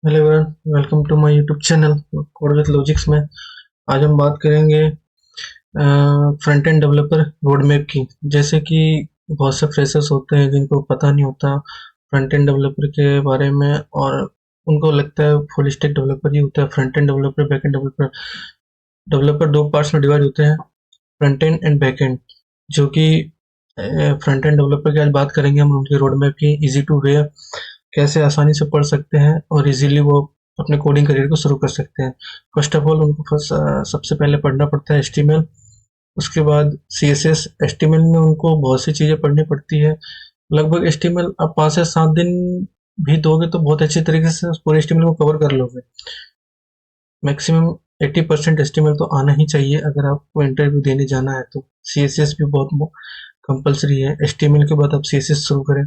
Hello everyone, welcome to my YouTube channel Code with Logics में। आज हम बात करेंगे front end developer roadmap की। जैसे कि बहुत से फ्रेशर्स होते हैं जिनको पता नहीं होता फ्रंट एंड डेवलपर के बारे में, और उनको लगता है फुल स्टैक डेवलपर ही होता है। Front end developer, back end developer. Developer दो पार्ट्स में डिवाइड होते हैं, front end and back and. जो कि फ्रंट एंड डेवलपर की आज बात करेंगे हम, उनकी रोड मैप की, इजी टू वे, कैसे आसानी से पढ़ सकते हैं और इजीली वो अपने कोडिंग करियर को शुरू कर सकते हैं। फर्स्ट ऑफ ऑल उनको सबसे पहले पढ़ना पड़ता है एचटीएमएल। उसके बाद सीएसएस। एचटीएमएल में उनको बहुत सी चीज़ें पढ़नी पड़ती है। लगभग एचटीएमएल आप 5 से 7 दिन भी दोगे तो बहुत अच्छी तरीके से उस पूरे एचटीएमएल को कवर कर लोगे। मैक्सिमम 80% एचटीएमएल तो आना ही चाहिए अगर आपको इंटरव्यू देने जाना है तो। सीएसएस भी बहुत कंपलसरी है। एचटीएमएल के बाद आप सीएसएस शुरू करें।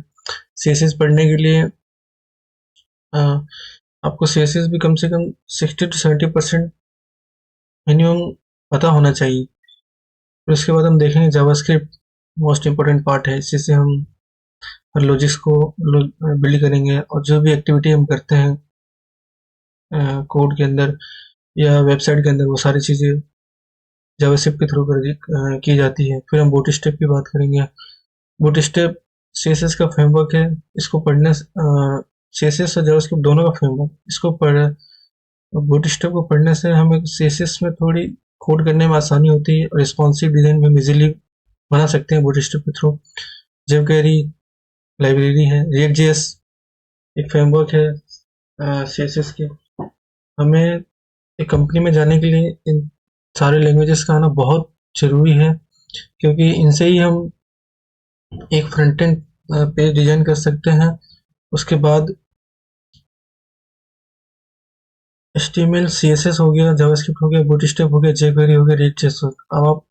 सीएसएस पढ़ने के लिए अ, आपको सीएसएस भी कम से कम 60 to 70% मिनिमम पता होना चाहिए। फिर उसके बाद हम देखेंगे जावास्क्रिप्ट। मोस्ट इम्पोर्टेंट पार्ट है, इसी से हम हर लॉजिक्स को बिल्ड करेंगे, और जो भी एक्टिविटी हम करते हैं कोड के अंदर या वेबसाइट के अंदर, वो सारी चीज़ें जावास्क्रिप्ट के थ्रू की जाती है। फिर हम बूटस्ट्रैप की बात करेंगे। बूटस्ट्रैप सीएसएस का फ्रेमवर्क है। इसको पढ़ने सीएसएस और जावास्क्रिप्ट दोनों का फ्रेमवर्क, इसको पढ़ बूटस्ट्रैप को पढ़ने से हमें सीएसएस में थोड़ी कोड करने में आसानी होती है, और रिस्पॉन्सिव डिजाइन में हम इजीली बना सकते हैं बूटस्ट्रैप के थ्रू। जेवकेरी लाइब्रेरी है। रिएक्ट जेएस एक फ्रेमवर्क है सीएसएस की। हमें एक कंपनी में जाने के लिए इन सारे लैंग्वेजेस का आना बहुत जरूरी है, क्योंकि इनसे ही हम एक फ्रंट एंड पेज डिजाइन कर सकते हैं। उसके बाद एचटीएमएल सीएसएस हो गया, जावास्क्रिप्ट हो गया, बूटस्ट्रैप हो गया, जेक्वेरी हो गया, रिएक्ट.जेएस हो गया। अब आप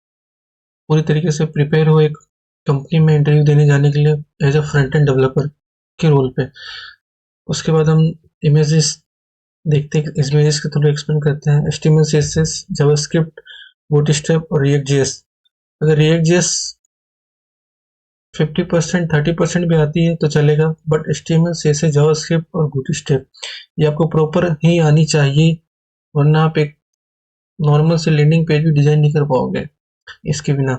पूरी तरीके से प्रिपेयर हो एक कंपनी में इंटरव्यू देने जाने के लिए as a front end developer के रोल पे। उसके बाद हम इमेजेस देखते हैं, इमेजेस के थ्रू एक्सप्लेन करते हैं। एचटीएमएल सीएसएस, जावास्क्रिप्ट, बूटस्ट्रैप और रिएक्ट.जेएस। अगर रिएक्ट.जेएस 50% 30% भी आती है तो चलेगा, बट एचटीएमएल सीएसएस जावास्क्रिप्ट और बूटस्ट्रैप ये आपको प्रॉपर ही आनी चाहिए, वरना आप एक नॉर्मल से लैंडिंग पेज भी डिजाइन नहीं कर पाओगे इसके बिना।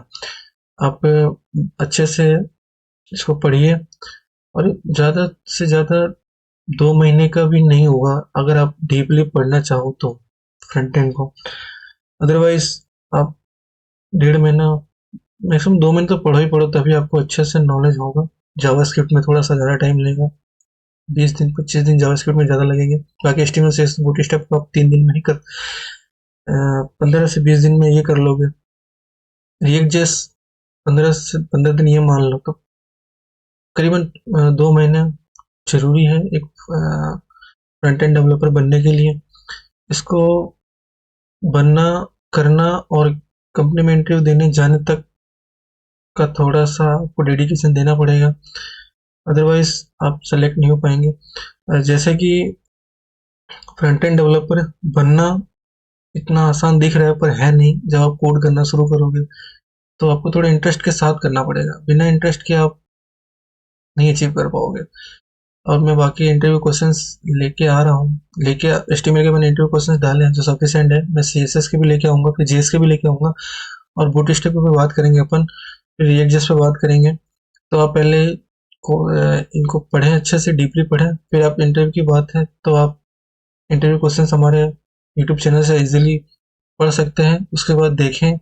आप अच्छे से इसको पढ़िए, और ज़्यादा से ज़्यादा 2 महीने का भी नहीं होगा अगर आप डीपली पढ़ना चाहो तो फ्रंट एंड को। अदरवाइज आप 1.5 महीना, मैक्सिमम 2 महीने तो पढ़ो ही पढ़ो, तभी आपको अच्छे से नॉलेज होगा। जावास्क्रिप्ट में थोड़ा सा ज़्यादा टाइम लेगा, 20 दिन 25 दिन जावास्क्रिप्ट में ज़्यादा लगेंगे। बाकी एचटीएमएल से बूटस्ट्रैप को आप 3 दिन में ही 15 से 20 दिन में ये कर लोगे। रिएक्ट जेएस 15 से 15 दिन ये मान लो, तो करीबन 2 महीने जरूरी है एक फ्रंट एंड डेवलपर बनने के लिए। इसको बनना, करना और कंपनी में इंटरव्यू देने जाने तक का थोड़ा सा आपको डेडिकेशन देना पड़ेगा, अदरवाइज आप सेलेक्ट नहीं हो पाएंगे। जैसे कि फ्रंट एंड डेवलपर बनना इतना आसान दिख रहा है पर है नहीं। जब आप कोड करना शुरू करोगे तो आपको थोड़ा इंटरेस्ट के साथ करना पड़ेगा, बिना इंटरेस्ट के आप नहीं अचीव कर पाओगे। और मैं बाकी इंटरव्यू क्वेश्चंस लेके आ रहा हूँ, लेके एचटीएमएल के मैंने इंटरव्यू क्वेश्चंस डाले हैं जो सफिशिएंट है। मैं सीएसएस के भी लेके आऊंगा, फिर जेएस के भी लेके आऊंगा, और बूटस्ट्रैप पे बात करेंगे अपन, फिर रिएक्ट.जेएस पे बात करेंगे। तो आप पहले इनको पढ़ें, अच्छे से डीपली पढ़ें, फिर आप इंटरव्यू की बात है तो आप इंटरव्यू क्वेश्चंस हमारे यूट्यूब चैनल से इजीली पढ़ सकते हैं। उसके बाद देखें,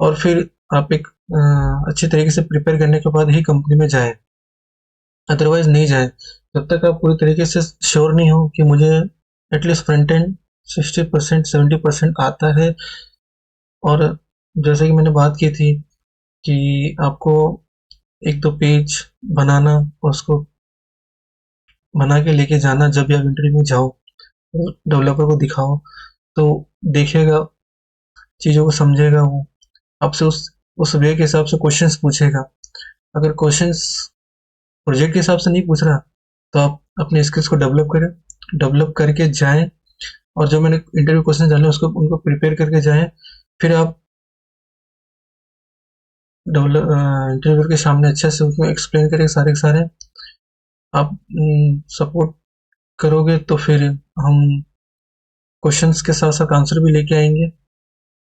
और फिर आप एक अच्छी तरीके से प्रिपेयर करने के बाद ही कंपनी में जाएं, अदरवाइज नहीं जाएं। जब तक आप पूरी तरीके से श्योर नहीं हो कि मुझे एटलीस्ट फ्रंट एंड 60% 70% आता है। और जैसे कि मैंने बात की थी कि आपको एक दो पेज बनाना और उसको बना के लेके जाना, जब भी आप इंटरव्यू में जाओ डेवलपर को दिखाओ तो देखेगा, चीज़ों को समझेगा वो, आपसे उस वे के हिसाब से क्वेश्चंस पूछेगा। अगर क्वेश्चंस प्रोजेक्ट के हिसाब से नहीं पूछ रहा तो आप अपने स्किल्स को डेवलप करें, डेवलप करके जाएं, और जो मैंने इंटरव्यू क्वेश्चन डाले उसको उनको प्रिपेयर करके जाएं। फिर आप इंटरव्यूअर के सामने अच्छे से उसमें एक्सप्लेन करें सारे के सारे। आप सपोर्ट करोगे तो फिर हम क्वेश्चंस के साथ साथ आंसर भी लेके आएंगे,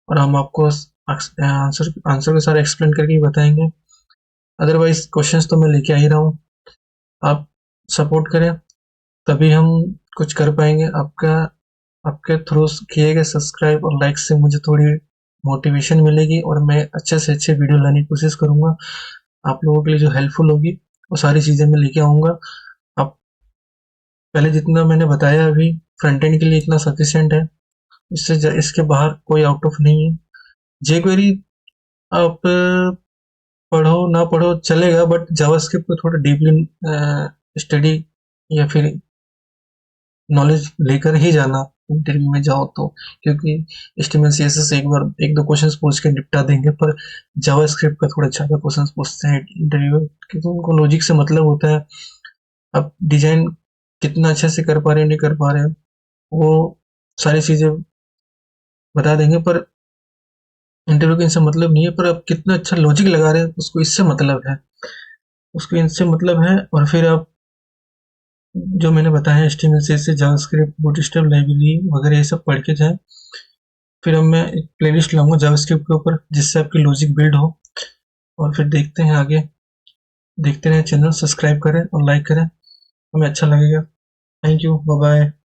और हम आपको आंसर आंसर के साथ एक्सप्लेन करके ही बताएंगे। अदरवाइज क्वेश्चंस तो मैं लेके आ ही रहा हूँ, आप सपोर्ट करें तभी हम कुछ कर पाएंगे। आपके थ्रू किए गए सब्सक्राइब और लाइक से मुझे थोड़ी मोटिवेशन मिलेगी, और मैं अच्छे से अच्छे वीडियो लाने की कोशिश करूंगा। आप लोगों के लिए जो हेल्पफुल होगी वो सारी चीज़ें मैं लेके आऊँगा। आप पहले जितना मैंने बताया अभी फ्रंट एंड के लिए इतना सफिशिएंट है, इसके बाहर कोई आउट ऑफ नहीं है। जेक्वेरी आप पढ़ो ना पढ़ो चलेगा, बट जावास्क्रिप्ट को थोड़ा डीपली स्टडी या फिर नॉलेज लेकर ही जाना इंटरव्यू में जाओ तो, क्योंकि एचटीएमएल सीएसएस एक बार एक दो क्वेश्चंस पूछ के निपटा देंगे, पर जावास्क्रिप्ट का थोड़ा ज़्यादा क्वेश्चंस पूछते हैं इंटरव्यू, क्योंकि उनको लॉजिक से मतलब होता है। आप डिजाइन कितना अच्छे से कर पा रहे हैं नहीं कर पा रहे हैं वो सारी चीज़ें बता देंगे, पर इंटरव्यू का इनसे मतलब नहीं है। पर आप कितना अच्छा लॉजिक लगा रहे हैं उसको इससे मतलब है, उसको इनसे मतलब है। और फिर आप जो मैंने बताया HTML CSS JavaScript bootstrap library वगैरह ये सब पढ़ के जाएं। फिर अब मैं एक प्लेलिस्ट लाऊंगा जावास्क्रिप्ट के ऊपर जिससे आपकी लॉजिक बिल्ड हो, और फिर देखते हैं आगे। देखते रहें, चैनल सब्सक्राइब करें और लाइक करें, हमें अच्छा लगेगा। Thank you, bye bye.